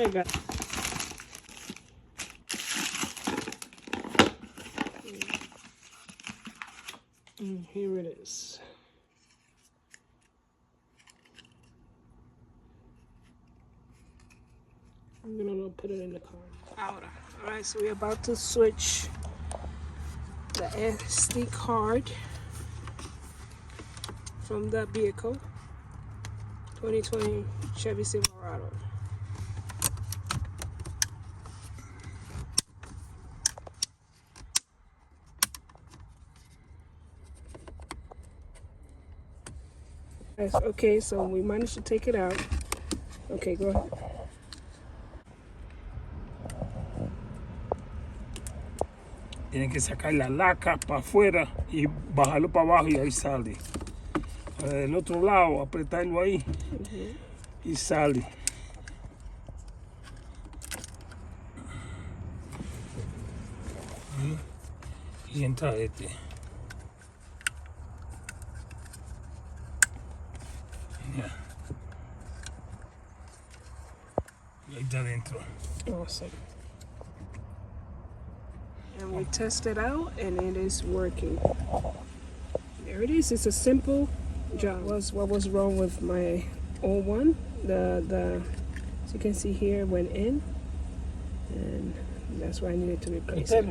I got it. And here it is. I'm gonna put it in the car. Alright, so we're about to switch the SD card from the vehicle. 2020 Chevy Silverado. Okay, so we managed to take it out. Okay, go ahead. Tienen que sacar la laca para afuera y bajarlo para abajo y ahí sale. Del otro lado, apretarlo ahí y sale. Y entra este. Ya. Y ahí está adentro. Awesome. And we test it out and it is working. There it is. It's a simple job. What was wrong with my old one? The as you can see here, went in, and that's why I needed to replace it.